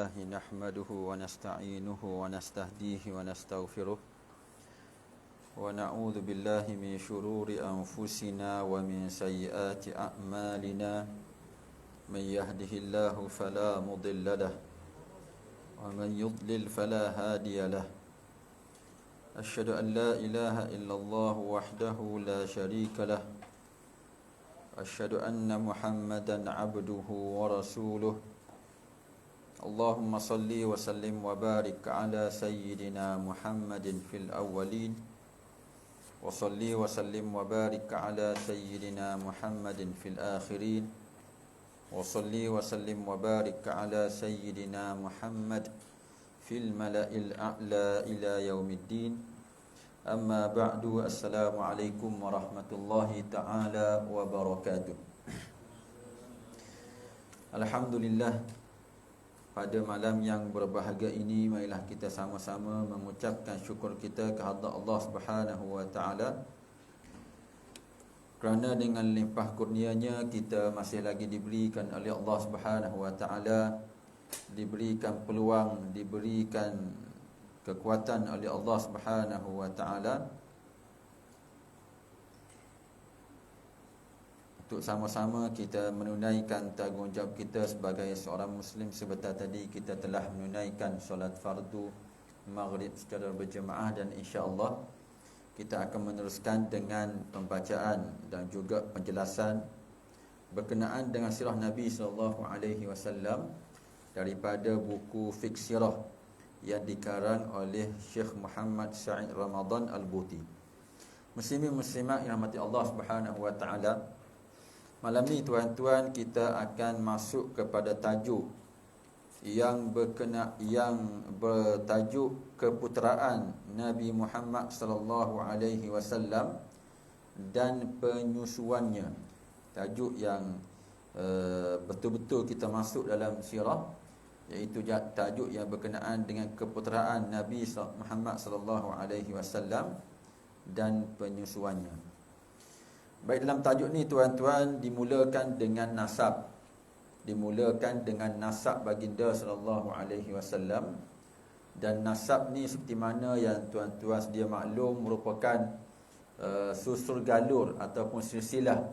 نحمده ونستعينه ونستهديه ونستغفره ونعوذ بالله من شرور أنفسنا ومن سيئات أعمالنا من يهده الله فلا مضل له ومن يضلل فلا هادي له أشهد أن لا إله إلا الله وحده لا شريك له أشهد أن محمدا عبده ورسوله اللهم صل وسلم وبارك على سيدنا محمد في الأولين وصل وسلم وبارك على سيدنا محمد في الآخرين وصل وسلم وبارك على سيدنا محمد في الملأ الأعلى إلى يوم الدين أما بعد السلام عليكم ورحمة الله تعالى وبركاته. Alhamdulillah, pada malam yang berbahagia ini marilah kita sama-sama mengucapkan syukur kita kehadrat Allah Subhanahu wa taala kerana dengan limpah kurnianya kita masih lagi diberikan oleh Allah Subhanahu wa taala, diberikan peluang, diberikan kekuatan oleh Allah Subhanahu wa taala untuk sama-sama kita menunaikan tanggungjawab kita sebagai seorang Muslim. Sebentar tadi kita telah menunaikan solat fardu maghrib secara berjemaah dan insya-Allah kita akan meneruskan dengan pembacaan dan juga penjelasan berkenaan dengan sirah Nabi sallallahu alaihi wasallam daripada buku Fiqh Sirah yang dikarang oleh Syekh Muhammad Sa'id Ramadan Al-Buti. Muslimin muslimat yang rahmati Allah Subhanahu wa taala, malam ni tuan-tuan kita akan masuk kepada tajuk yang bertajuk keputeraan Nabi Muhammad sallallahu alaihi wasallam dan penyusuannya. Tajuk yang betul-betul kita masuk dalam sirah, iaitu tajuk yang berkenaan dengan keputeraan Nabi Muhammad sallallahu alaihi wasallam dan penyusuannya. Baik, dalam tajuk ni tuan-tuan dimulakan dengan nasab. Dimulakan dengan nasab baginda sallallahu alaihi wasallam. Dan nasab ni seperti mana yang tuan-tuan sedia maklum merupakan susur galur ataupun silsilah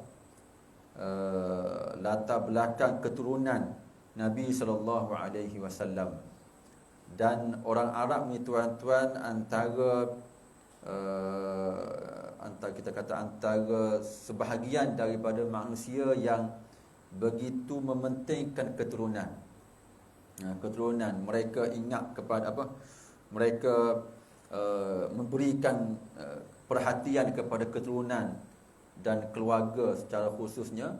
latar belakang keturunan Nabi sallallahu alaihi wasallam. Dan orang Arab ni tuan-tuan antara sebahagian daripada manusia yang begitu mementingkan keturunan. Keturunan mereka ingat kepada apa? Mereka memberikan perhatian kepada keturunan dan keluarga secara khususnya.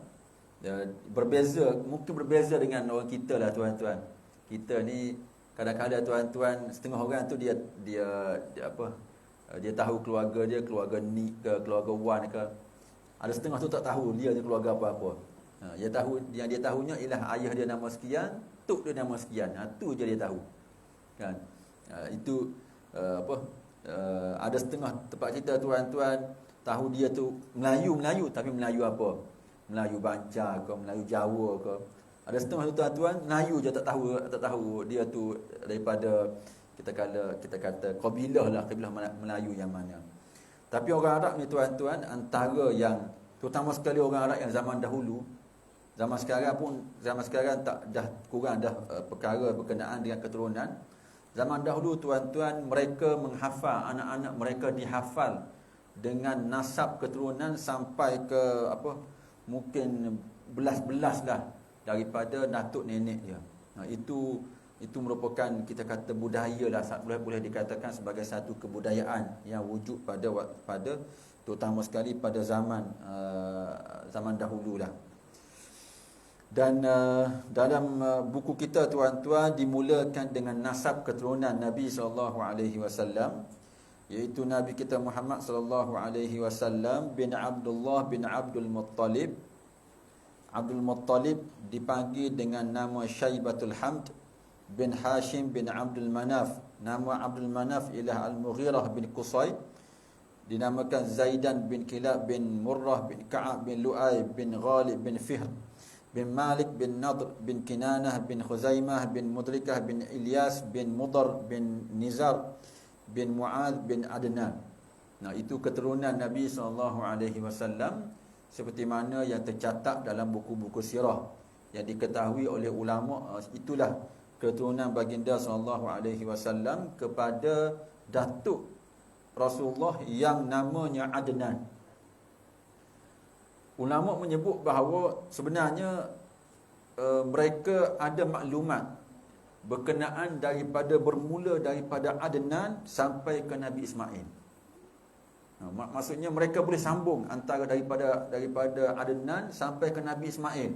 Mungkin berbeza dengan orang kita lah tuan-tuan. Kita ni kadang-kadang tuan-tuan, setengah orang tu dia tahu keluarga dia, keluarga ni ke, keluarga wan ke. Ada setengah tu tak tahu dia ni keluarga apa-apa. Dia tahu, yang dia tahunya ialah ayah dia nama sekian, tok dia nama sekian. Tu je dia tahu. Kan? Itu ada setengah tempat kita tuan-tuan tahu dia tu Melayu, tapi Melayu apa? Melayu Banjar ke, Melayu Jawa ke. Ada setengah tu tuan-tuan Melayu je tak tahu dia tu daripada kita kata kabilah Melayu yang mana. Tapi orang Arab ni tuan-tuan, antara yang terutama sekali orang Arab yang zaman dahulu, zaman sekarang tak dah kurang dah perkara berkenaan dengan keturunan. Zaman dahulu tuan-tuan, mereka menghafal, anak-anak mereka dihafal dengan nasab keturunan sampai ke mungkin belas-belas dah daripada datuk nenek dia. Itu merupakan kita kata budaya lah, boleh dikatakan sebagai satu kebudayaan yang wujud pada terutama sekali pada zaman dahululah. Dan dalam buku kita tuan-tuan dimulakan dengan nasab keturunan Nabi sallallahu alaihi wasallam, iaitu Nabi kita Muhammad sallallahu alaihi wasallam bin Abdullah bin Abdul Muttalib. Abdul Muttalib dipanggil dengan nama Syaibatul Hamd bin Hashim bin Abdul Manaf. Nama Abdul Manaf ialah Al-Mughirah bin Qusay. Dinamakan Zaidan bin Kilab bin Murrah bin Ka'ab bin Lu'ay bin Ghalib bin Fihr bin Malik bin Nadr bin Kinanah bin Khuzaimah bin Mudrikah bin Ilyas bin Mudar bin Nizar bin Mu'adh bin Adnan. Nah, itu keturunan Nabi SAW seperti mana yang tercatat dalam buku-buku sirah yang diketahui oleh ulama. Itulah keturunan baginda SAW kepada datuk Rasulullah yang namanya Adnan. Ulama menyebut bahawa sebenarnya mereka ada maklumat berkenaan bermula daripada Adnan sampai ke Nabi Ismail. Maksudnya mereka boleh sambung antara daripada Adnan sampai ke Nabi Ismail.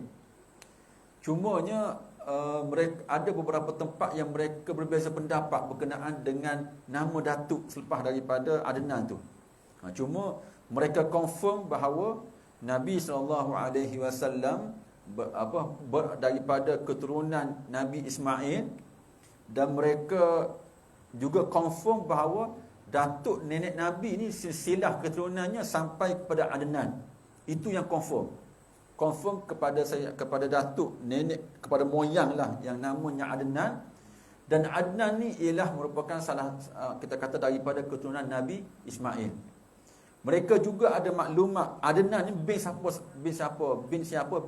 Cumanya mereka ada beberapa tempat yang mereka berbeza pendapat berkenaan dengan nama datuk selepas daripada Adnan tu. Cuma mereka confirm bahawa Nabi SAW daripada keturunan Nabi Ismail, dan mereka juga confirm bahawa datuk nenek Nabi ni silsilah keturunannya sampai kepada Adnan. Itu yang confirm kepada datuk nenek, kepada moyang lah yang namanya Adnan. Dan Adnan ni ialah merupakan salah, kita kata, daripada keturunan Nabi Ismail. Mereka juga ada maklumat Adnan ni bin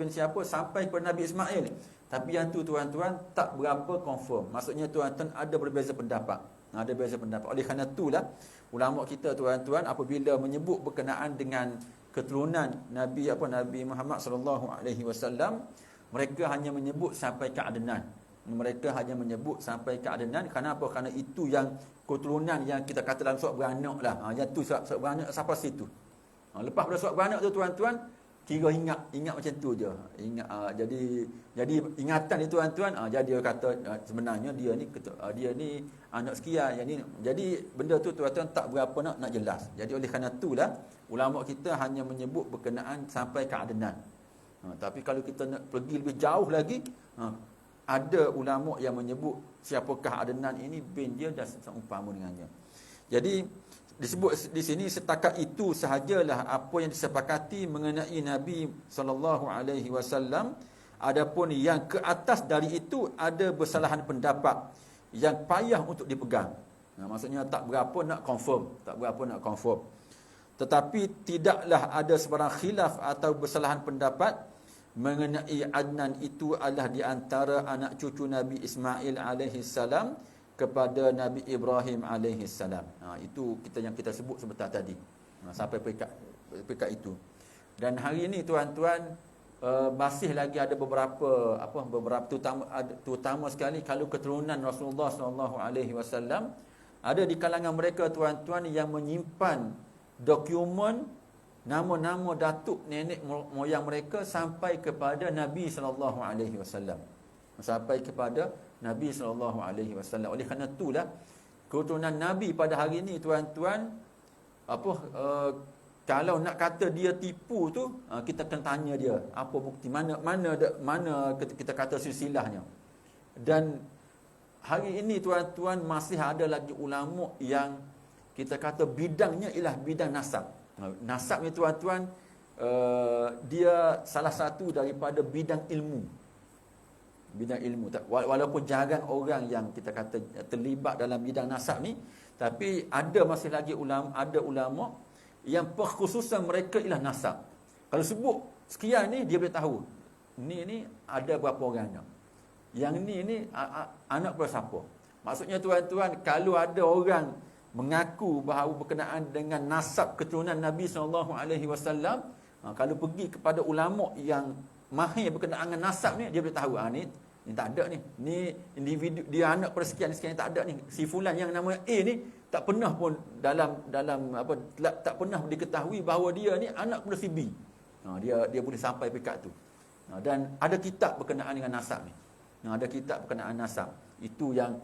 siapa sampai kepada Nabi Ismail. Tapi yang tu tuan-tuan tak berapa confirm. Maksudnya tuan-tuan ada berbeza pendapat. Ada berbeza pendapat. Oleh kerana itulah ulama kita tuan-tuan apabila menyebut berkenaan dengan keturunan Nabi Muhammad SAW, mereka hanya menyebut sampai ke Adnan. Mereka hanya menyebut sampai ke Adnan. Kenapa? Kerana itu yang keturunan yang kita kata dalam surat beranak lah. Yang tu surat beranak sampai situ. Lepas pada surat beranak tu tuan-tuan, kira ingat macam tu je. Jadi ingatan ni tuan-tuan, jadi dia kata sebenarnya dia ni anak sekian, yang ni. Jadi benda tu tuan-tuan tak berapa nak jelas. Jadi oleh kerana itulah ulama kita hanya menyebut berkenaan sampai ke Adnan. Tapi kalau kita nak pergi lebih jauh lagi, ada ulama yang menyebut siapakah Adnan ini, bin dia dan seumpama dengannya. Jadi disebut di sini setakat itu sahajalah apa yang disepakati mengenai Nabi SAW. Adapun yang ke atas dari itu ada bersalahan pendapat yang payah untuk dipegang. Maksudnya tak berapa nak confirm. Tetapi tidaklah ada sebarang khilaf atau bersalahan pendapat mengenai Adnan itu adalah di antara anak cucu Nabi Ismail alaihissalam kepada Nabi Ibrahim alaihissalam. Itu yang kita sebut sebentar tadi. Sampai peringkat itu. Dan hari ini tuan-tuan, masih lagi ada beberapa terutama sekali kalau keturunan Rasulullah SAW, ada di kalangan mereka tuan-tuan yang menyimpan dokumen nama-nama datuk nenek moyang mereka sampai kepada Nabi SAW. Sampai kepada Nabi SAW. Oleh kerana itulah keturunan Nabi pada hari ini tuan-tuan, kalau nak kata dia tipu tu, kita akan tanya dia apa bukti, mana kita kata silsilahnya. Dan hari ini tuan-tuan masih ada lagi ulama yang kita kata bidangnya ialah bidang nasab. Nasab ni tuan-tuan, dia salah satu daripada bidang ilmu. Walaupun jarang orang yang kita kata terlibat dalam bidang nasab ni, tapi masih lagi ulama yang perkhususan mereka ialah nasab. Kalau sebut sekian ni, dia boleh tahu ni ada berapa orangnya, yang ni anak berapa. Maksudnya tuan-tuan, kalau ada orang mengaku bahawa berkenaan dengan nasab keturunan Nabi SAW, kalau pergi kepada ulama yang mahir berkenaan dengan nasab ni, dia boleh tahu ni tak ada ni individu, dia anak persekian tak ada ni. Si fulan yang nama A ni tak pernah pun tak pernah diketahui bahawa dia ni anak kepada si B. Dia boleh sampai peringkat tu. Dan ada kitab berkenaan dengan nasab ni. Ada kitab berkenaan nasab. Itu yang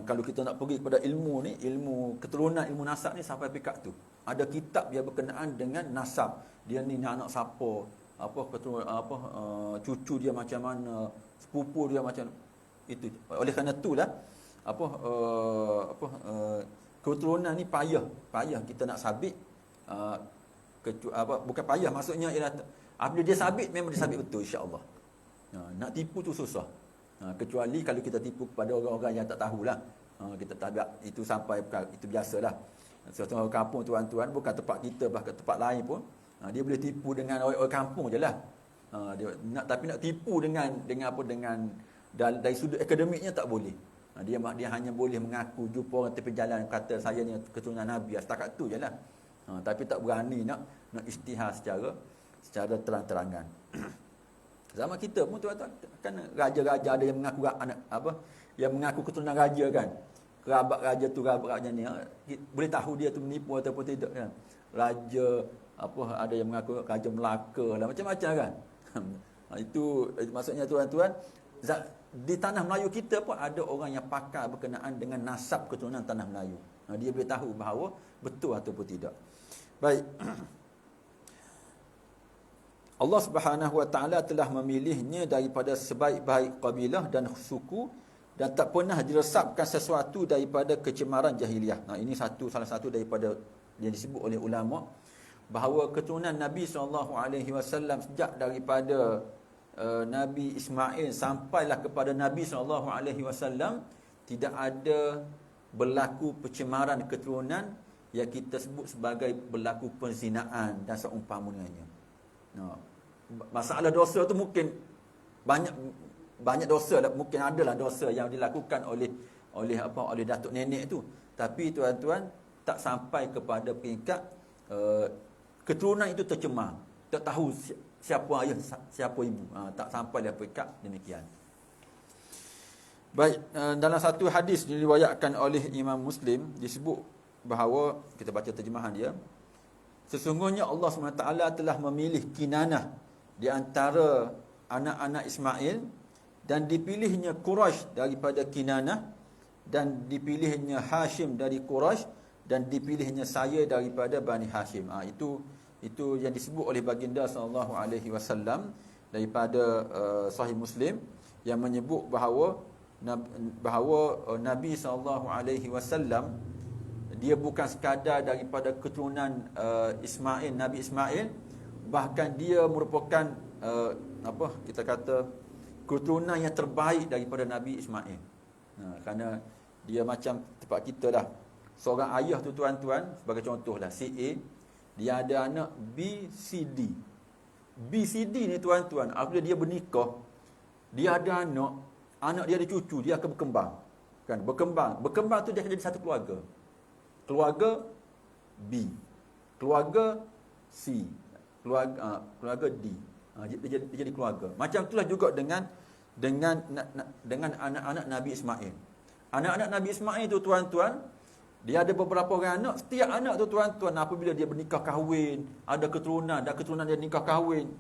kalau kita nak pergi kepada ilmu ni, ilmu keturunan, ilmu nasab ni sampai peringkat tu. Ada kitab yang berkenaan dengan nasab. Dia ni anak siapa, cucu dia macam mana, sepupu dia macam itu. Oleh kerana itulah keturunan ni payah kita nak sabit. Bukan payah, maksudnya ialah Apabila dia sabit, memang dia sabit betul insya-Allah. Nak tipu tu susah. Kecuali kalau kita tipu kepada orang-orang yang tak tahulah. Kita tak itu sampai itu biasalah. Seorang orang kampung tuan-tuan, bukan tempat kita, bahkan tempat lain pun, dia boleh tipu dengan orang kampung je lah. Tapi nak tipu dengan apa, dengan dari sudut akademiknya tak boleh. Dia hanya boleh mengaku jumpa orang tepi jalan kata saya ni keturunan Nabi, setakat tu je lah. Tapi tak berani nak isytihar secara terang-terangan. Zaman kita pun tuan-tuan, kan raja-raja ada yang mengaku anak apa, yang mengaku keturunan raja kan. Kerabat raja tu, kerabat raja ni, boleh tahu dia tu menipu ataupun tidak kan. Raja apa, ada yang mengaku raja Melaka lah, macam-macam kan. Itu maksudnya tuan-tuan, di tanah Melayu kita pun ada orang yang pakar berkenaan dengan nasab keturunan tanah Melayu. Dia boleh tahu bahawa betul ataupun tidak. Baik. Allah Subhanahu Wa Taala telah memilihnya daripada sebaik-baik kabilah dan suku dan tak pernah diresapkan sesuatu daripada kecemaran jahiliah. Ini salah satu daripada yang disebut oleh ulama bahawa keturunan Nabi SAW sejak daripada Nabi Ismail sampailah kepada Nabi SAW tidak ada berlaku pencemaran keturunan yang kita sebut sebagai berlaku perzinaan dan seumpamanya. Masalah dosa tu mungkin banyak dosa lah, mungkin adalah dosa yang dilakukan oleh datuk nenek tu, tapi tuan-tuan tak sampai kepada peringkat keturunan itu tercemar, tak tahu siapa ayah siapa ibu, tak sampai pada peringkat demikian. Baik, dalam satu hadis diriwayatkan oleh Imam Muslim disebut bahawa, kita baca terjemahan dia, sesungguhnya Allah SWT telah memilih Kinanah di antara anak-anak Ismail dan dipilihnya Quraisy daripada Kinanah dan dipilihnya Hashim dari Quraisy dan dipilihnya saya daripada Bani Hashim. Itu yang disebut oleh baginda SAW daripada Sahih Muslim yang menyebut bahawa Nabi SAW dia bukan sekadar daripada keturunan Ismail, Nabi Ismail, bahkan dia merupakan kita kata keturunan yang terbaik daripada Nabi Ismail. Kerana dia macam tempat kita lah. Seorang ayah tu tuan-tuan, sebagai contohlah si A, dia ada anak B, C, D. B, C, D ni tuan-tuan, apabila dia bernikah, dia ada anak dia ada cucu, dia akan berkembang. Kan, berkembang tu dia akan jadi satu keluarga. Keluarga B, keluarga C, keluarga D. Dia jadi keluarga. Macam itulah juga dengan anak-anak Nabi Ismail. Anak-anak Nabi Ismail tu tuan-tuan, dia ada beberapa orang anak. Setiap anak tu tuan-tuan, apabila dia bernikah kahwin, ada keturunan, dan keturunan dia nikah kahwin,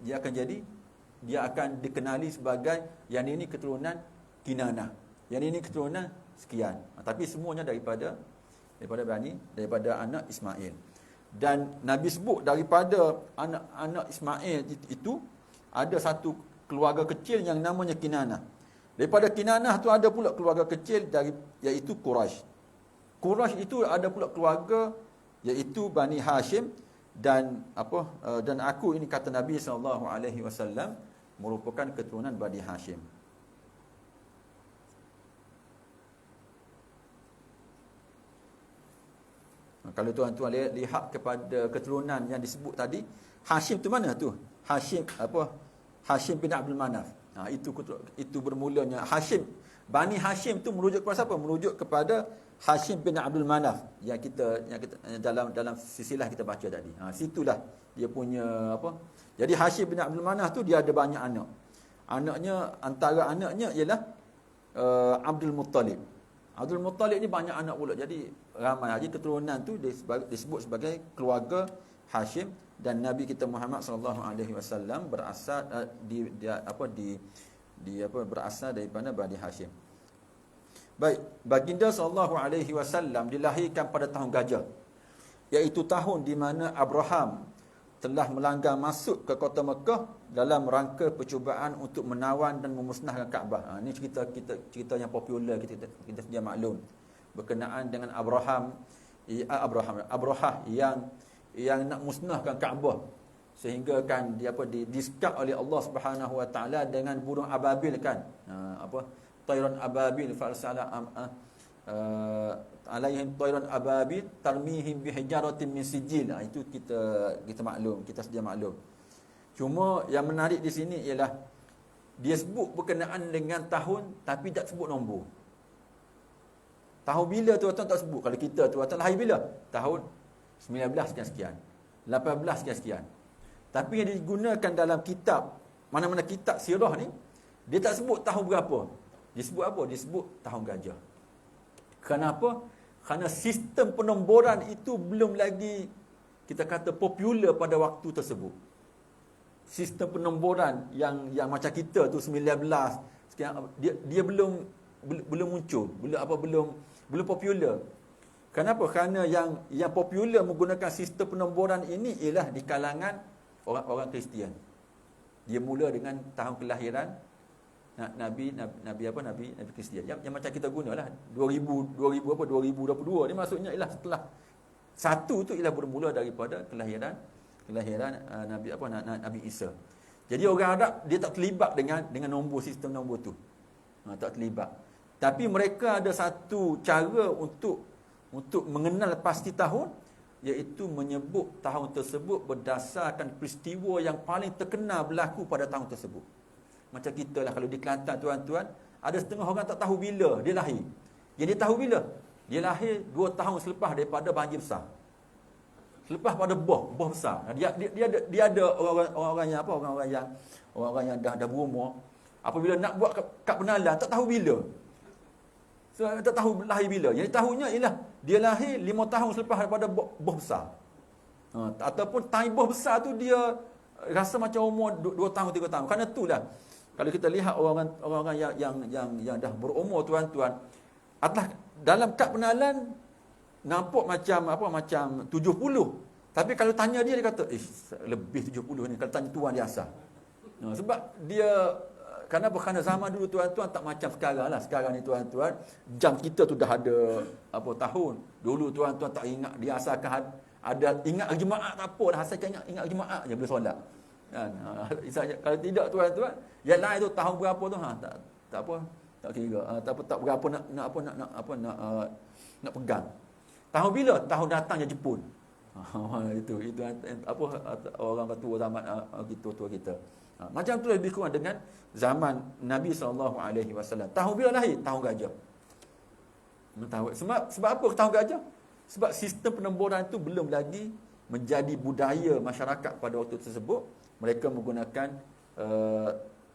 dia akan dikenali sebagai yang ini keturunan Kinanah, yang ini keturunan sekian. Tapi semuanya daripada anak Ismail. Dan Nabi sebut daripada anak-anak Ismail itu ada satu keluarga kecil yang namanya Kinanah. Daripada Kinanah tu ada pula keluarga kecil iaitu Quraisy. Quraisy itu ada pula keluarga iaitu Bani Hashim dan aku ini kata Nabi SAW merupakan keturunan Bani Hashim. Kalau tuan-tuan lihat kepada keturunan yang disebut tadi, Hashim tu mana tu? Hashim bin Abdul Manaf. Itu bermulanya Hashim. Bani Hashim tu merujuk kepada siapa? Merujuk kepada Hashim bin Abdul Manaf yang kita dalam silsilah kita baca tadi. Situlah dia punya apa? Jadi Hashim bin Abdul Manaf tu dia ada banyak anak. Antara anaknya ialah Abdul Muttalib. Abdul Muttalib ni banyak anak pula. Jadi ramai. Jadi keturunan tu disebut sebagai keluarga Hashim, dan Nabi kita Muhammad SAW berasal berasal daripada Bani Hashim. Baik, baginda SAW dilahirkan pada tahun gajah, iaitu tahun di mana Abraham telah melanggar masuk ke kota Mekah dalam rangka percubaan untuk menawan dan memusnahkan Kaabah. Ini cerita yang popular, kita sedia maklum berkenaan dengan Abrahah yang nak musnahkan Kaabah. sehingga kan dia disekap oleh Allah Subhanahu Wa Taala dengan burung ababil kan, tayran ababil farsala alaihim tayran ababil tarmihim bihijaratin min sijil. Itu kita maklum, kita sedia maklum. Cuma yang menarik di sini ialah dia sebut berkenaan dengan tahun tapi tak sebut nombor. Tahun bila tuan-tuan tak sebut. Kalau kita tuan-tuan lahir bila? Tahun 19 sekian-sekian, 18 sekian-sekian. Tapi yang digunakan dalam kitab, mana-mana kitab sirah ni, dia tak sebut tahun berapa. Dia sebut apa? Dia sebut tahun gajah. Kenapa? Kerana sistem penomboran itu belum lagi, kita kata, popular pada waktu tersebut. Sistem penomboran yang macam kita tu 19 sekian, dia belum muncul, belum popular. Kenapa? Kerana yang popular menggunakan sistem penomboran ini ialah di kalangan orang Kristian. Dia mula dengan tahun kelahiran Nabi Kristian. Yang macam kita gunalah 2022 ni, maksudnya ialah setelah satu tu ialah bermula daripada kelahiran Nabi Isa. Jadi orang Arab dia tak terlibat dengan nombor, sistem nombor tu. Tak terlibat. Tapi mereka ada satu cara untuk mengenal pasti tahun, iaitu menyebut tahun tersebut berdasarkan peristiwa yang paling terkenal berlaku pada tahun tersebut. Macam kita lah, kalau di Kelantan tuan-tuan, ada setengah orang tak tahu bila dia lahir. Yang dia tahu bila? Dia lahir 2 tahun selepas daripada banjir besar. Selepas pada boh besar. Dia ada orang-orang yang dah berumur, apabila nak buat kad pengenalan tak tahu bila. So, tak tahu lahir bila. Yang tahunya ialah dia lahir 5 tahun selepas daripada boh besar. Ataupun time boh besar tu dia rasa macam umur 2 tahun 3 tahun. Kerana itulah kalau kita lihat orang-orang yang dah berumur tuan-tuan, atas dalam kad pengenalan nampak macam 70. Tapi kalau tanya dia kata lebih 70 ni. Kalau tanya tuan dia asal. Sebab dia, kerana zaman dulu tuan-tuan tak macam sekarang lah. Sekarang ni tuan-tuan, jam kita tu dah ada tahun. Dulu tuan-tuan tak ingat, dia asalkan ada ingat Jumaat tak apa dah, asalkan ingat Jumaat je boleh solat. Kan? Kalau tidak tuan-tuan, yang lain tu tahun berapa tu tak apa, tak kira. Tak berapa nak pegang. Tahun bila? Tahun datangnya Jepun. Itu orang tua zaman tua kita. Macam tu lebih kurang dengan zaman Nabi SAW. Tahun bila lahir? Tahun gajah. Sebab apa tahun gajah? Sebab sistem penomboran itu belum lagi menjadi budaya masyarakat pada waktu tersebut. Mereka menggunakan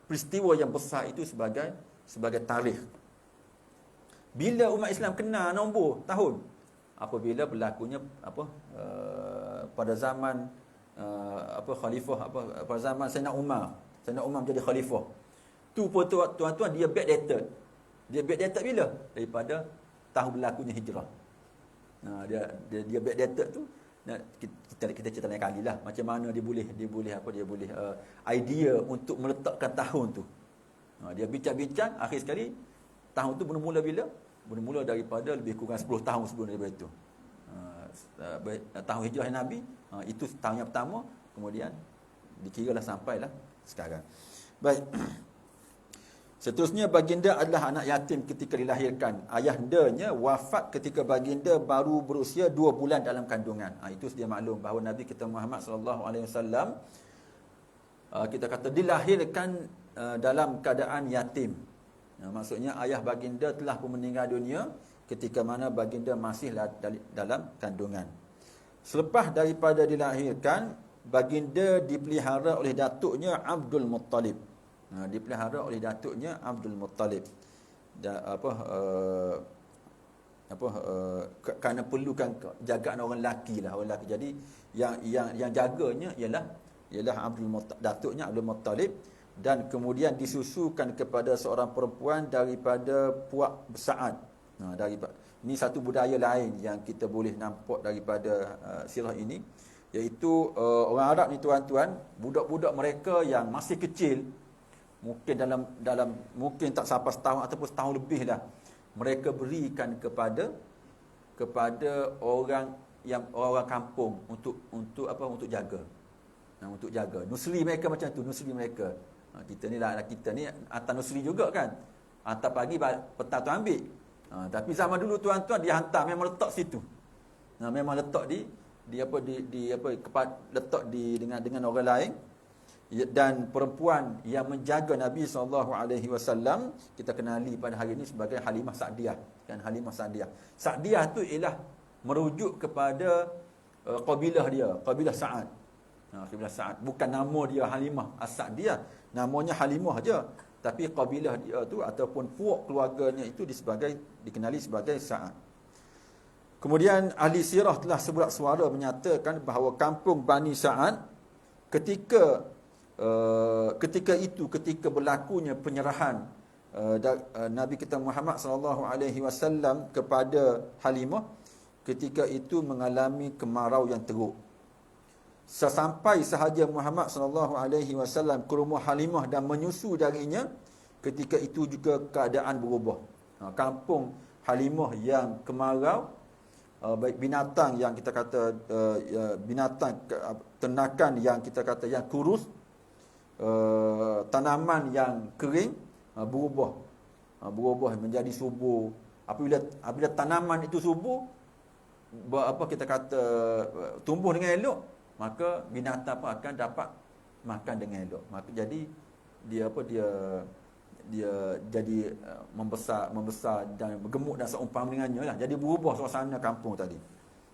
peristiwa yang besar itu sebagai tarikh. Bila umat Islam kenal nombor tahun? Apabila berlakunya pada zaman khalifah, pada zaman Sayyidina Umar menjadi khalifah. Tu pun tuan-tuan dia backdated. Dia backdated bila? Daripada tahun berlakunya hijrah. Dia backdated tu. Kita cerita lain kali lah macam mana dia boleh idea untuk meletakkan tahun tu. Dia bincang-bincang, akhir sekali tahun tu bermula bila? Bermula daripada lebih kurang 10 tahun sebelum daripada itu. Tahun hijrah Nabi, itu tahun yang pertama, kemudian dikiralah sampailah sekarang. Baik. Seterusnya, baginda adalah anak yatim ketika dilahirkan. Ayahandanya wafat ketika baginda baru berusia 2 bulan dalam kandungan. Itu sedia maklum bahawa Nabi kita Muhammad SAW, kita kata dilahirkan dalam keadaan yatim. Maksudnya ayah baginda telah pun meninggal dunia ketika mana baginda masih dalam kandungan. Selepas daripada dilahirkan, baginda dipelihara oleh datuknya Abdul Muttalib. Dipelihara oleh datuknya Abdul Muttalib. Kerana perlukan jagaan orang lelaki lah, orang lelaki. Jadi yang jaganya ialah datuknya Abdul Muttalib. Dan kemudian disusukan kepada seorang perempuan daripada puak Sa'ad. Ini satu budaya lain yang kita boleh nampak daripada sirah ini, iaitu orang Arab ni tuan-tuan, budak-budak mereka yang masih kecil, mungkin dalam mungkin tak sampai setahun ataupun setahun lebih lah, mereka berikan kepada orang kampung untuk jaga. untuk jaga. Nusli mereka macam tu, nusli mereka. Kita ni atas nusli juga kan. Atas pagi petang tu ambil. Tapi zaman dulu tuan-tuan dia hantar memang letak situ. Memang letak letak dengan orang lain. Dan perempuan yang menjaga Nabi SAW kita kenali pada hari ini sebagai Halimah Sa'diyah, kan, Halimah Sa'diyah. Sa'diyah tu ialah merujuk kepada kabilah dia, kabilah Sa'ad. Kabilah Sa'ad, bukan nama dia Halimah As-Sa'diyah, namanya Halimah aja, tapi kabilah dia tu ataupun puak keluarganya itu dikenali sebagai Sa'ad. Kemudian ahli sirah telah sebulat suara menyatakan bahawa kampung Bani Sa'ad ketika berlakunya penyerahan Nabi kita Muhammad SAW kepada Halimah, ketika itu mengalami kemarau yang teruk. Sesampai sahaja Muhammad SAW ke rumah Halimah dan menyusu darinya, ketika itu juga keadaan berubah. Kampung Halimah yang kemarau, baik binatang yang kita kata ternakan yang kita kata yang kurus, tanaman yang kering, berubah menjadi subur. Apabila tanaman itu subur, tumbuh dengan elok, maka binatang pun akan dapat makan dengan elok. Maka jadi dia jadi membesar dan bergemuk dan seumpama dengannya lah. Jadi berubah suasana kampung tadi.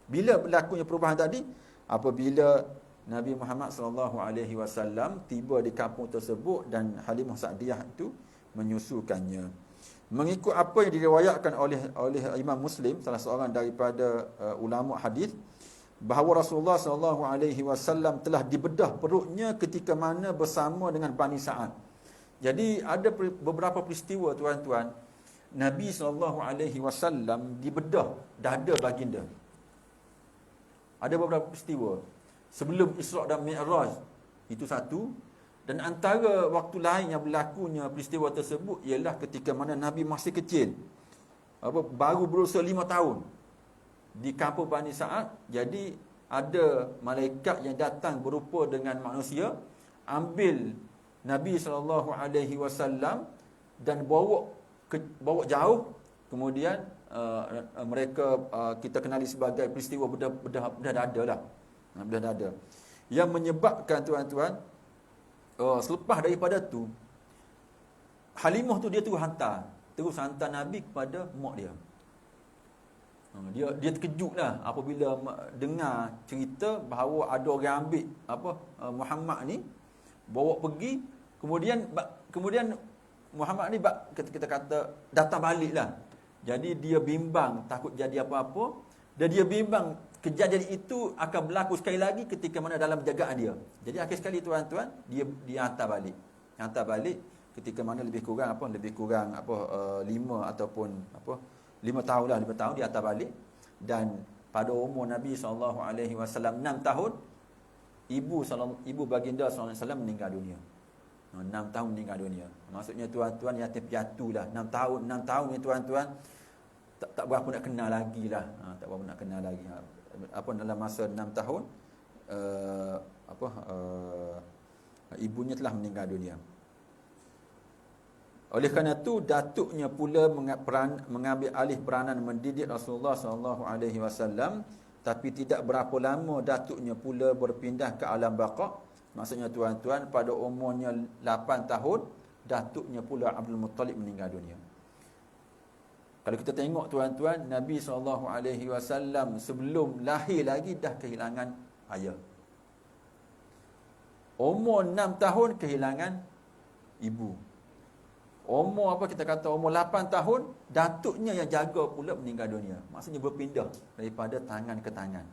Bila berlakunya perubahan tadi? Apabila Nabi Muhammad SAW tiba di kampung tersebut dan Halimah Sa'diyah itu menyusukannya. Mengikut apa yang diriwayatkan oleh Imam Muslim, salah seorang daripada ulama hadis, bahawa Rasulullah SAW telah dibedah perutnya ketika mana bersama dengan Bani Sa'ad. Jadi ada beberapa peristiwa tuan-tuan, Nabi SAW dibedah dada baginda. Ada beberapa peristiwa sebelum Isra' dan Mi'raj, itu satu. Dan antara waktu lain yang berlakunya peristiwa tersebut ialah ketika mana Nabi masih kecil, baru berusia 5 tahun di kampung Bani Sa'ad. Jadi ada malaikat yang datang berupa dengan manusia, ambil Nabi SAW dan bawa jauh. Kemudian mereka kita kenali sebagai peristiwa bedah dada lah. Bedah dada. Yang menyebabkan tuan-tuan, selepas daripada tu, Halimah tu dia terus hantar Nabi kepada mak dia. Dia terkejut lah apabila dengar cerita bahawa ada orang ambil Muhammad ni, bawa pergi, kemudian Muhammad ni kita kata datang balik lah. Jadi dia bimbang, takut jadi apa-apa, dan dia bimbang kejadian itu akan berlaku sekali lagi ketika mana dalam jagaan dia. Jadi akhir sekali tuan-tuan, dia hantar balik ketika mana lebih kurang 5 ataupun 5 tahun lah, 5 tahun dia hantar balik. Dan pada umur Nabi SAW 6 tahun, ibu baginda SAW meninggal dunia. 6 tahun meninggal dunia. Maksudnya tuan-tuan, yatim piatu lah. 6 tahun ni tuan-tuan, tak berapa nak kenal lagi lah. Tak berapa nak kenal lagi. Dalam masa 6 tahun ibunya telah meninggal dunia. Oleh kerana itu, datuknya pula mengambil alih peranan mendidik Rasulullah SAW. Tapi tidak berapa lama datuknya pula berpindah ke alam baqa'. Maksudnya tuan-tuan, pada umurnya 8 tahun, datuknya pula Abdul Muttalib meninggal dunia. Kalau kita tengok tuan-tuan, Nabi SAW sebelum lahir lagi dah kehilangan ayah. Umur 6 tahun kehilangan ibu. Umur umur 8 tahun, datuknya yang jaga pula meninggal dunia. Maksudnya berpindah daripada tangan ke tangan.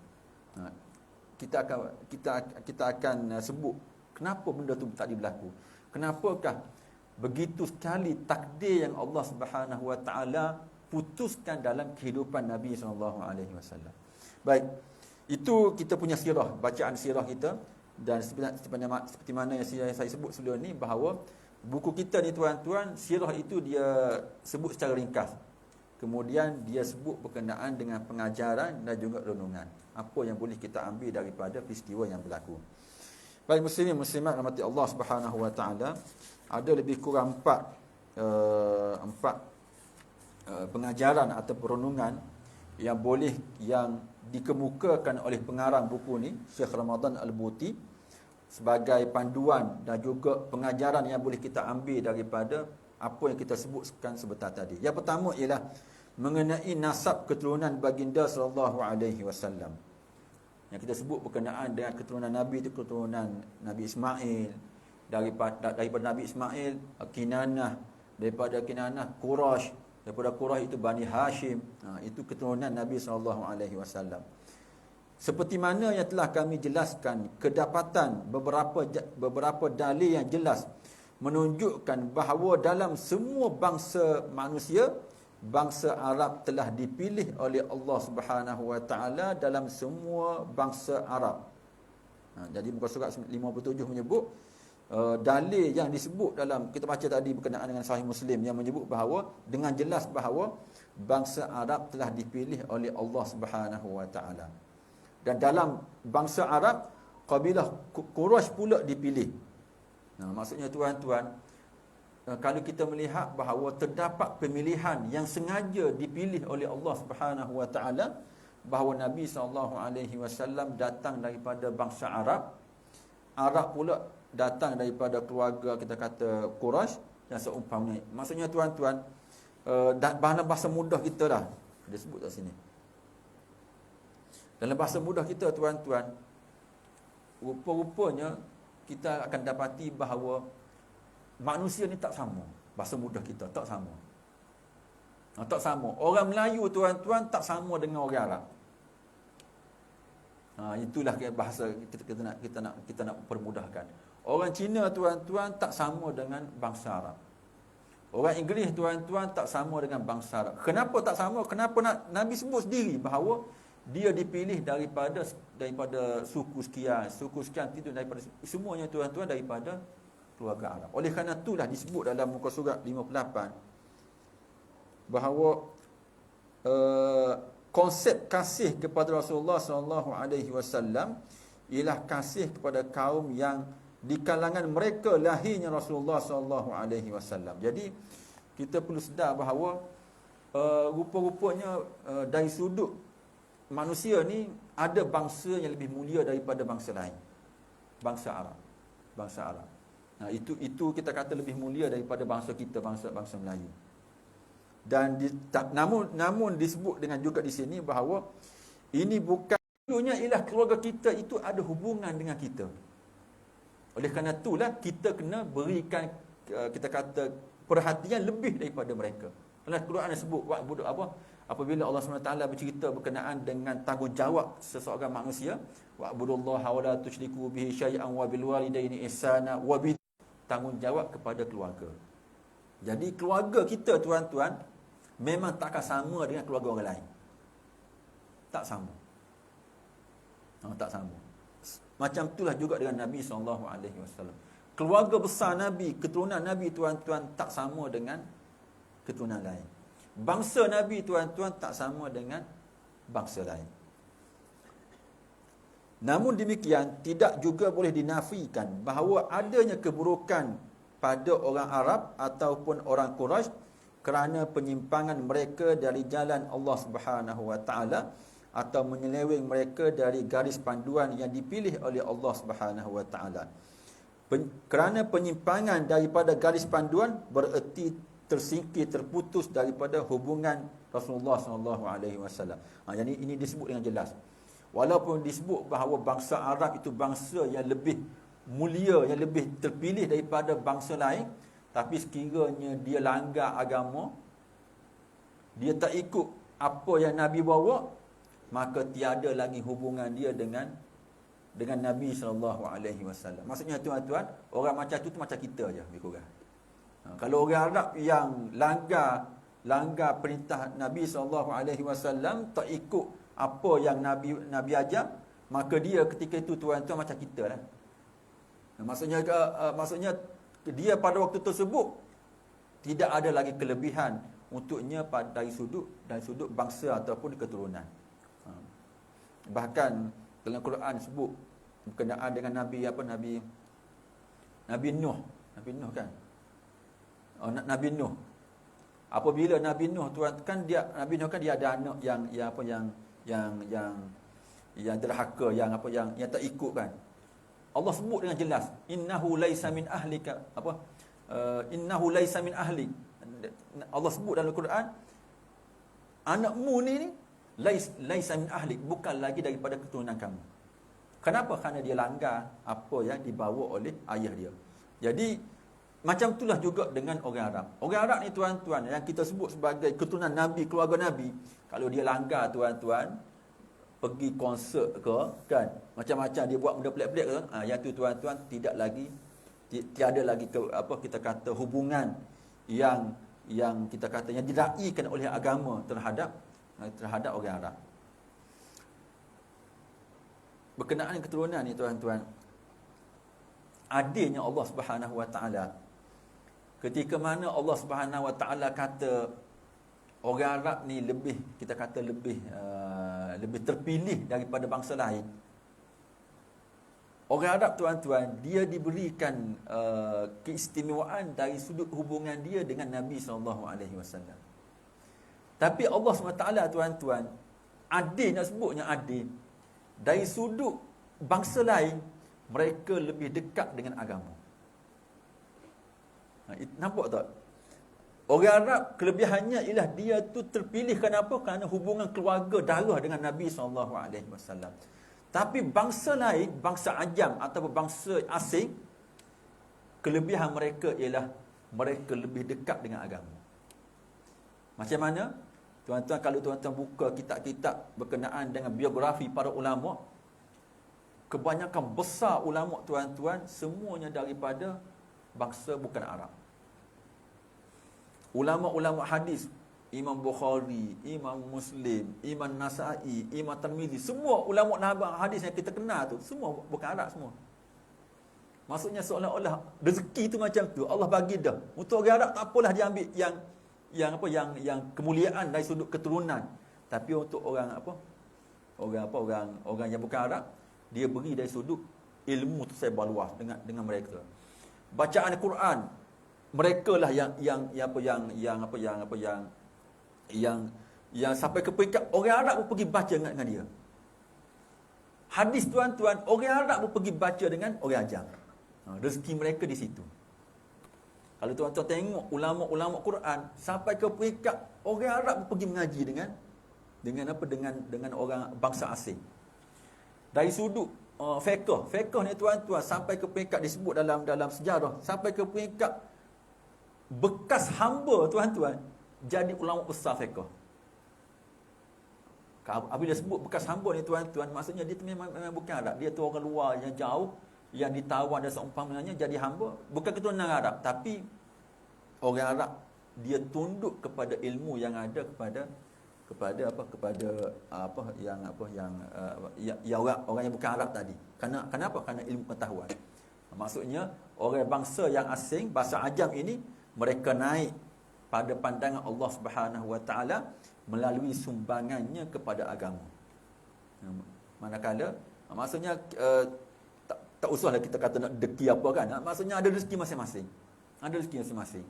Kita akan sebut kenapa benda tu tak berlaku. Kenapakah begitu sekali takdir yang Allah Subhanahu Wa Taala putuskan dalam kehidupan Nabi SAW. Baik, itu kita punya sirah, bacaan sirah kita. Dan seperti mana yang saya sebut sebelum ni, bahawa buku kita ni tuan-tuan, sirah itu dia sebut secara ringkas. Kemudian dia sebut berkenaan dengan pengajaran dan juga renungan. Apa yang boleh kita ambil daripada peristiwa yang berlaku. Baik muslimin muslimat rahmati Allah Subhanahu wa taala, ada lebih kurang empat pengajaran atau perenungan yang dikemukakan oleh pengarang buku ni, Syekh Ramadan Al-Buti, sebagai panduan dan juga pengajaran yang boleh kita ambil daripada apa yang kita sebutkan sebentar tadi. Yang pertama ialah mengenai nasab keturunan baginda sallallahu alaihi wasallam. Yang kita sebut berkenaan dengan keturunan Nabi itu keturunan Nabi Ismail, daripada Nabi Ismail Kinanah, daripada Kinanah Quraisy, daripada Quraisy itu Bani Hashim. Itu keturunan Nabi SAW. Seperti mana yang telah kami jelaskan, kedapatan beberapa dalil yang jelas menunjukkan bahawa dalam semua bangsa manusia, bangsa Arab telah dipilih oleh Allah Subhanahu wa taala dalam semua bangsa Arab. Jadi muka surat 57 menyebut dalil yang disebut dalam kita baca tadi berkenaan dengan Sahih Muslim yang menyebut bahawa dengan jelas bahawa bangsa Arab telah dipilih oleh Allah Subhanahu wa taala. Dan dalam bangsa Arab, kabilah Quraisy pula dipilih. Maksudnya tuan-tuan, kalau kita melihat bahawa terdapat pemilihan yang sengaja dipilih oleh Allah Subhanahu wa taala, bahawa Nabi SAW datang daripada bangsa Arab, Arab pula datang daripada keluarga kita kata Quraisy dan seumpamanya. Maksudnya tuan-tuan, dalam bahasa mudah kita dah dia sebut kat sini. Dalam bahasa mudah kita tuan-tuan, rupa-rupanya kita akan dapati bahawa manusia ni tak sama. Bahasa mudah kita tak sama. Tak sama. Orang Melayu tuan-tuan tak sama dengan orang Arab. Itulah bahasa kita nak permudahkan. Orang Cina tuan-tuan tak sama dengan bangsa Arab. Orang Inggeris tuan-tuan tak sama dengan bangsa Arab. Kenapa tak sama? Kenapa Nabi sebut sendiri bahawa dia dipilih daripada suku sekian itu daripada semuanya tuan-tuan daripada keluarga Arab. Oleh kerana itulah disebut dalam muka surat 58 bahawa konsep kasih kepada Rasulullah SAW ialah kasih kepada kaum yang di kalangan mereka lahirnya Rasulullah SAW. Jadi kita perlu sedar bahawa rupa-rupanya dari sudut manusia ni ada bangsa yang lebih mulia daripada bangsa lain. Bangsa Arab. Itu kita kata lebih mulia daripada bangsa kita, bangsa Melayu. Dan namun disebut dengan juga di sini bahawa ini bukan dulunya ialah keluarga kita itu ada hubungan dengan kita. Oleh kerana itulah kita kena berikan kita kata perhatian lebih daripada mereka. Dalam Quran disebut apabila Allah SWT bercerita berkenaan dengan tanggungjawab seseorang manusia, wa'budullaha wa la tusyriku bihi syai'an wa bil walidaini ihsana wa bi, tanggungjawab kepada keluarga. Jadi keluarga kita tuan-tuan memang takkan sama dengan keluarga orang lain. Tak sama. Tak sama. Macam itulah juga dengan Nabi SAW. Keluarga besar Nabi, keturunan Nabi tuan-tuan tak sama dengan keturunan lain. Bangsa Nabi tuan-tuan tak sama dengan bangsa lain. Namun demikian tidak juga boleh dinafikan bahawa adanya keburukan pada orang Arab ataupun orang Quraisy kerana penyimpangan mereka dari jalan Allah Subhanahu wa taala atau menyeleweng mereka dari garis panduan yang dipilih oleh Allah Subhanahu wa taala. Kerana penyimpangan daripada garis panduan bererti tersingkir, terputus daripada hubungan Rasulullah SAW. Jadi ini disebut dengan jelas. Walaupun disebut bahawa bangsa Arab itu bangsa yang lebih mulia, yang lebih terpilih daripada bangsa lain, tapi sekiranya dia langgar agama, dia tak ikut apa yang Nabi bawa, maka tiada lagi hubungan dia dengan Nabi SAW. Maksudnya tuan-tuan, orang macam tu macam kita aja, lebih kurang. Kalau orang Arab yang langgar perintah Nabi SAW, tak ikut apa yang Nabi ajar, maka dia ketika itu tuan-tuan macam kita lah. Maksudnya dia pada waktu tersebut tidak ada lagi kelebihan untuknya dari sudut bangsa ataupun keturunan. Bahkan dalam Quran sebut berkenaan dengan Nabi Nabi Nuh. Nabi Nuh kan? Nabi Nuh. Apabila Nabi Nuh Nabi Nuh kan dia ada anak yang derhaka, yang tak ikut kan. Allah sebut dengan jelas, innahu laisa min ahlika, innahu laisa min ahli. Allah sebut dalam Al-Quran, anakmu ni laisa min ahli, bukan lagi daripada keturunan kamu. Kenapa? Kerana dia langgar apa yang dibawa oleh ayah dia. Jadi macam itulah juga dengan orang Arab. Orang Arab ni tuan-tuan yang kita sebut sebagai keturunan Nabi, keluarga Nabi, kalau dia langgar tuan-tuan, pergi konsert ke kan, macam-macam dia buat benda pelik-pelik ke, yang tu tuan-tuan tiada lagi kita kata hubungan yang kita kata yang diraikan oleh agama terhadap orang Arab. Berkenaan dengan keturunan ni tuan-tuan, adilnya Allah Subhanahu Wa Taala, ketika mana Allah Subhanahu Wa Taala kata orang Arab ni lebih terpilih daripada bangsa lain. Orang Arab tuan-tuan, dia diberikan keistimewaan dari sudut hubungan dia dengan Nabi SAW. Tapi Allah SWT tuan-tuan, adil, nak sebutnya adil, dari sudut bangsa lain, mereka lebih dekat dengan agama. Nampak tak? Orang Arab kelebihannya ialah dia tu terpilih kenapa? Kerana hubungan keluarga darah dengan Nabi SAW. Tapi bangsa lain, bangsa ajam atau bangsa asing, kelebihan mereka ialah mereka lebih dekat dengan agama. Macam mana? Tuan-tuan, kalau tuan-tuan buka kitab-kitab berkenaan dengan biografi para ulama, kebanyakan besar ulama tuan-tuan semuanya daripada bangsa bukan Arab. Ulama-ulama hadis, Imam Bukhari, Imam Muslim, Imam Nasa'i, Imam Tirmizi, semua ulama hadis yang kita kenal tu semua bukan Arab semua. Maksudnya seolah-olah rezeki tu macam tu Allah bagi dah. Untuk orang Arab tak apalah dia ambil yang kemuliaan dari sudut keturunan. Tapi untuk orang yang bukan Arab, dia beri dari sudut ilmu tu sebar luas dengan mereka. Bacaan Al-Quran, mereka lah yang sampai ke peringkat orang Arab pun pergi baca dengan dia. Hadis tuan-tuan, orang Arab pun pergi baca dengan orang ajam. Rezeki mereka di situ. Kalau tuan-tuan tengok ulama-ulama Quran, sampai ke peringkat orang Arab pun pergi mengaji dengan orang bangsa asing. Dari sudut fiqh ni tuan-tuan, sampai ke peringkat disebut dalam sejarah, sampai ke peringkat bekas hamba tuan-tuan jadi ulama besar fiqh. Apabila sebut bekas hamba ni tuan-tuan, maksudnya dia tu memang bukan Arab, dia tu orang luar yang jauh, yang ditawan dan seumpamanya jadi hamba, bukan keturunan Arab, tapi orang Arab dia tunduk kepada ilmu yang ada kepada orang yang bukan Arab tadi. Kenapa? Kerana ilmu pengetahuan. Maksudnya orang bangsa yang asing, bangsa ajam ini, mereka naik pada pandangan Allah Subhanahu Wa Taala melalui sumbangannya kepada agama. Manakala maksudnya tak usahlah kita kata nak deki apa kan. Maksudnya ada rezeki masing-masing. Ada rezeki masing-masing.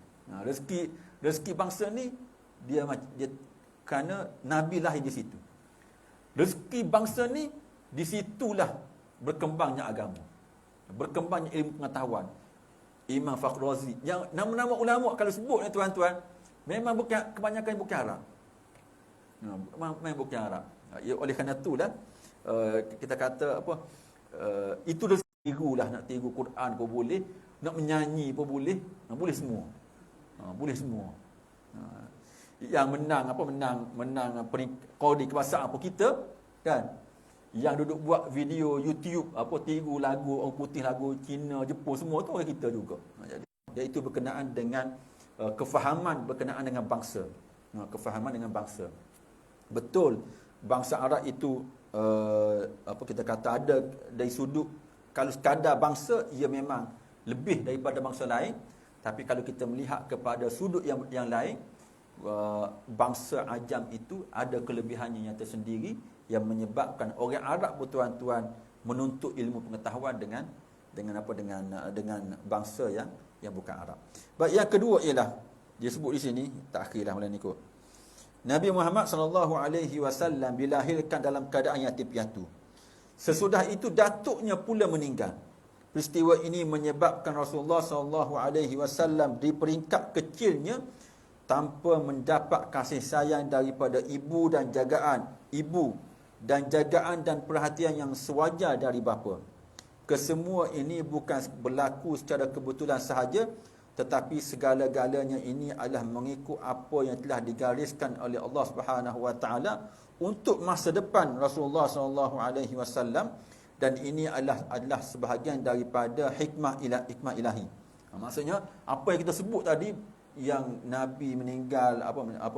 Rezeki bangsa ni dia kerana Nabi lahir di situ. Rezeki bangsa ni di situlah berkembangnya agama. Berkembangnya ilmu pengetahuan. Imam Fakhr Razi, yang nama-nama ulama kalau sebut ni tuan-tuan, memang kebanyakan bukan Arab. Memang bukan Arab. Oleh kerana itulah kita kata itu rezeki. Tirulah, nak tiru Quran pun boleh, nak menyanyi pun boleh, boleh semua. Boleh semua. Yang menang kodi kebahasaan apa kita kan, yang duduk buat video YouTube tiru lagu orang putih, lagu Cina, Jepun, semua tu orang kita juga. Jadi itu berkenaan dengan kefahaman berkenaan dengan bangsa. Kefahaman dengan bangsa. Betul bangsa Arab itu kita kata ada dari sudut, kalau sekadar bangsa, ia memang lebih daripada bangsa lain. Tapi kalau kita melihat kepada sudut yang lain, bangsa ajam itu ada kelebihannya yang tersendiri, yang menyebabkan orang Arab tuan-tuan menuntut ilmu pengetahuan dengan bangsa yang bukan Arab. Baik, yang kedua ialah dia sebut di sini, takhirlah mulai ni kot. Nabi Muhammad sallallahu alaihi wasallam dilahirkan dalam keadaan yatim piatu. Sesudah itu datuknya pula meninggal. Peristiwa ini menyebabkan Rasulullah sallallahu alaihi wasallam di peringkat kecilnya tanpa mendapat kasih sayang daripada ibu dan jagaan dan perhatian yang sewajar dari bapa. Kesemua ini bukan berlaku secara kebetulan sahaja, tetapi segala-galanya ini adalah mengikut apa yang telah digariskan oleh Allah Subhanahu wa taala untuk masa depan Rasulullah sallallahu alaihi wasallam, dan ini adalah sebahagian daripada hikmah ilahi. Maksudnya apa yang kita sebut tadi, yang Nabi meninggal,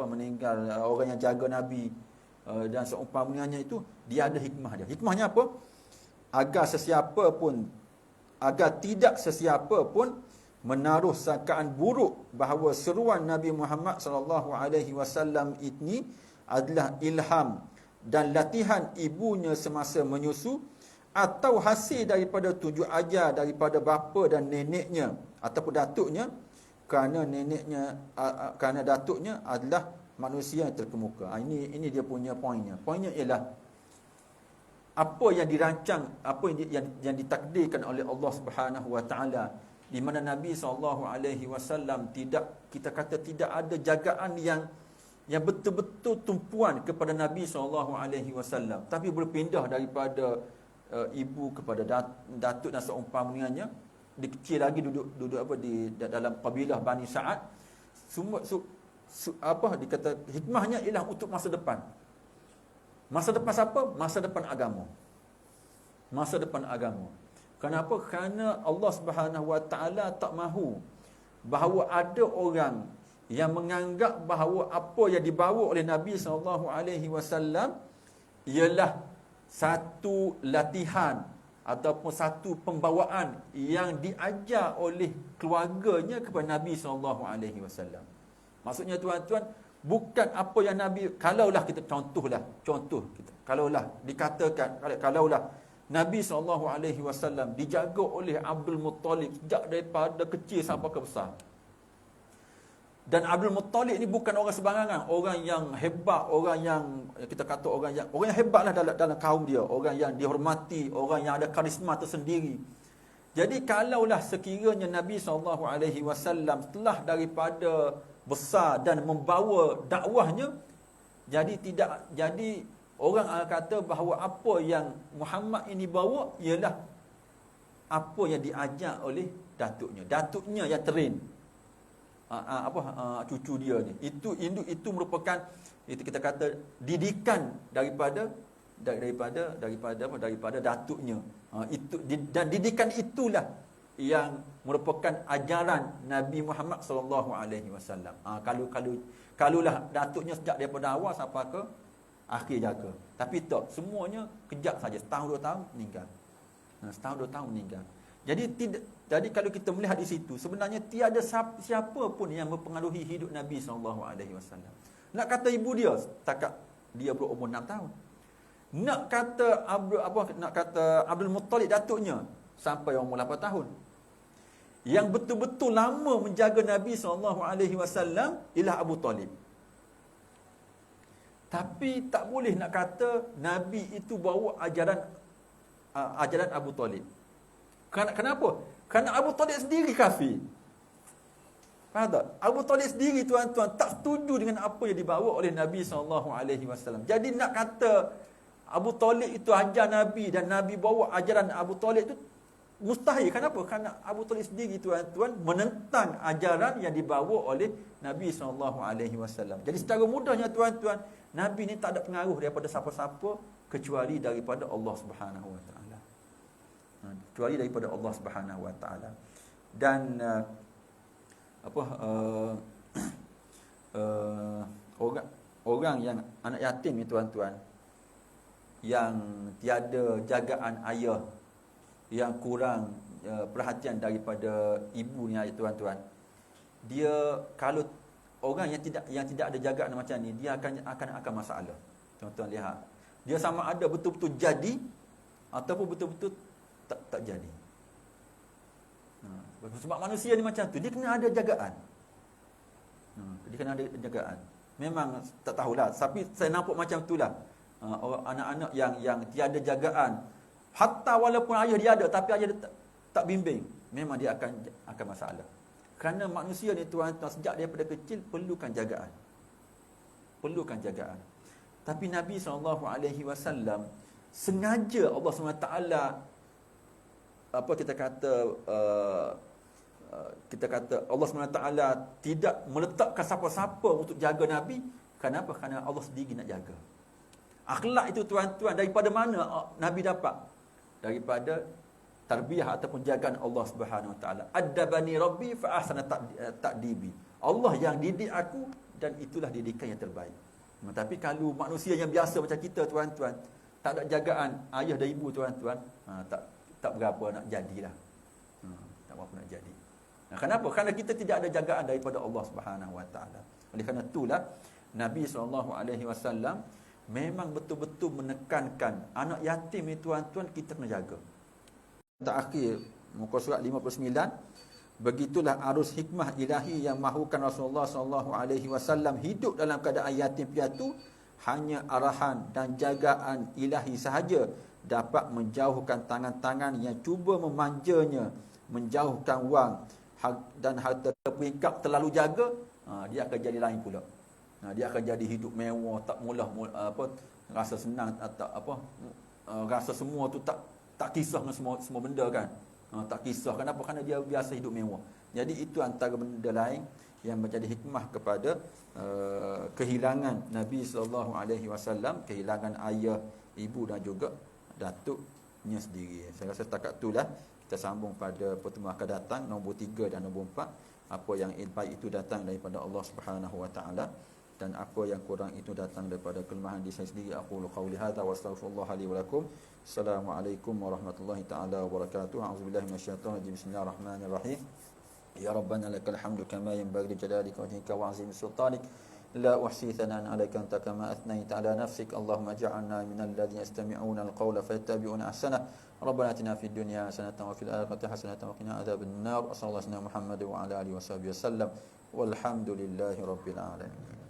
meninggal orang yang jaga Nabi dan seumpamanya itu, dia ada hikmah dia. Hikmahnya apa? Agar tidak sesiapa pun menaruh sangkaan buruk bahawa seruan Nabi Muhammad sallallahu alaihi wasallam ini adalah ilham dan latihan ibunya semasa menyusu, atau hasil daripada tunjuk ajar daripada bapa dan neneknya ataupun datuknya, kerana datuknya adalah manusia yang terkemuka. Ini dia punya poinnya. Poinnya ialah apa yang dirancang, apa yang ditakdirkan oleh Allah Subhanahu wa taala, di mana Nabi SAW tidak ada jagaan yang betul-betul tumpuan kepada Nabi SAW, tapi berpindah daripada ibu kepada datuk dan seumpamanya. Di kecil lagi duduk di dalam kabilah Bani Sa'ad. Semua dikata hikmahnya ialah untuk masa depan. Masa depan siapa? Masa depan agama. Masa depan agama. Kenapa? Kerana Allah Subhanahu wa taala tak mahu bahawa ada orang yang menganggap bahawa apa yang dibawa oleh Nabi SAW ialah satu latihan ataupun satu pembawaan yang diajar oleh keluarganya kepada Nabi SAW. Maksudnya tuan-tuan, bukan apa yang Nabi, kalaulah kita contoh kita, kalaulah dikatakan, kalaulah Nabi SAW dijaga oleh Abdul Muttalib sejak daripada kecil sampai ke besar. Dan Abdul Muttalib ni bukan orang sembarangan, orang yang hebat, orang yang hebatlah dalam kaum dia, orang yang dihormati, orang yang ada karisma tersendiri. Jadi kalaulah sekiranya Nabi SAW telah daripada besar dan membawa dakwahnya, jadi orang akan kata bahawa apa yang Muhammad ini bawa ialah apa yang diajar oleh datuknya. Datuknya yang train. Cucu dia ni. Itu merupakan, itu kita kata didikan daripada datuknya. Dan didikan itulah yang merupakan ajaran Nabi Muhammad SAW. Kalaulah datuknya sejak daripada awal sampai ke akhir jaga. Tapi tak, semuanya kejap saja, setahun 2 tahun meninggal. Setahun 2 tahun meninggal. Jadi kalau kita melihat di situ, sebenarnya tiada siapa pun yang mempengaruhi hidup Nabi SAW. Nak kata ibu dia, setakat dia berumur 6 tahun. Nak kata Abdul Muttalib datuknya sampai umur 8 tahun. Yang betul-betul lama menjaga Nabi SAW ialah Abu Talib. Tapi tak boleh nak kata Nabi itu bawa ajaran Abu Talib. Kenapa? Kerana Abu Talib sendiri kafir. Faham tak? Abu Talib sendiri tuan-tuan tak setuju dengan apa yang dibawa oleh Nabi SAW. Jadi nak kata Abu Talib itu ajar Nabi dan Nabi bawa ajaran Abu Talib itu mustahil. Kenapa? Kerana Abu Talib sendiri tuan-tuan menentang ajaran yang dibawa oleh Nabi SAW. Jadi secara mudahnya tuan-tuan, Nabi ni tak ada pengaruh daripada siapa-siapa kecuali daripada Allah Subhanahu Wa Taala. Kecuali daripada Allah Subhanahu Wa Taala. Dan orang yang anak yatim ni tuan-tuan, yang tiada jagaan ayah, yang kurang perhatian daripada ibunya tuan-tuan, dia kalau orang yang tidak ada jagaan macam ni, dia akan masalah. Tuan-tuan lihat, dia sama ada betul-betul jadi ataupun betul-betul tak jadi. Sebab manusia ni macam tu, dia kena ada jagaan. Dia kena ada jagaan. Memang tak tahulah, tapi saya nampak macam itulah. Anak-anak yang tiada jagaan, hatta walaupun ayah dia ada tapi ayah dia tak bimbing, memang dia akan masalah. Kerana manusia ni tuan-tuan sejak daripada kecil perlukan jagaan. Perlukan jagaan. Tapi Nabi SAW sengaja Allah SWT kita kata Allah SWT tidak meletakkan siapa-siapa untuk jaga Nabi. Kenapa? Kerana Allah sendiri nak jaga. Akhlak itu tuan-tuan daripada mana Nabi dapat? Daripada tarbiyah ataupun jagaan Allah Subhanahu Wa Taala. Adabani Rabbi fa ahsana ta'dibi. Allah yang didik aku dan itulah didikan yang terbaik. Tapi kalau manusia yang biasa macam kita tuan-tuan, tak ada jagaan ayah dan ibu tuan-tuan, tak berapa nak jadilah. Tak berapa nak jadi. Kenapa? Kerana kita tidak ada jagaan daripada Allah Subhanahu Wa Taala. Oleh kerana itulah Nabi SAW memang betul-betul menekankan anak yatim ni tuan-tuan kita kena jaga. Terakhir muka surat 59, begitulah arus hikmah ilahi yang mahukan Rasulullah SAW hidup dalam keadaan yatim piatu. Hanya arahan dan jagaan ilahi sahaja dapat menjauhkan tangan-tangan yang cuba memanjanya, menjauhkan wang dan harta peringkat terlalu jaga. Dia akan jadi lain pula. Dia akan jadi hidup mewah, tak mulah rasa senang atau rasa semua tu tak kisah dengan semua benda kan. Tak kisah. Kenapa? Kerana dia biasa hidup mewah. Jadi itu antara benda lain yang menjadi hikmah kepada kehilangan Nabi SAW, kehilangan ayah, ibu dan juga datuknya sendiri. Saya rasa setakat itulah. Kita sambung pada pertemuan akan datang, nombor 3 dan nombor 4. Apa yang baik itu datang daripada Allah Subhanahu Wa Taala dan apa yang kurang itu datang daripada kelemahan diri saya sendiri. Aqulu qauli hadza wa astaghfirullah li wa lakum. Assalamualaikum warahmatullahi taala wabarakatuh. A'udzubillahi minasyaitonir rajim. Bismillahirrahmanirrahim. Ya Rabbana lakal hamdu kama yanbaghi li jalalika wajhika wa 'azimi sultanik. La uhsi thanan 'alaika anta kama athnayta 'ala nafsik. Allahumma ij'alna minal ladzina yastami'una al-qawla fayattabi'una ahsana. Rabbana atina fid dunya hasanatan wa fil akhirati hasanatan wa qina adzaban nar. Sallallahu alaihi wa sallam Muhammad wa ala alihi wa sahbihi wasallam. Walhamdulillahi rabbil alamin.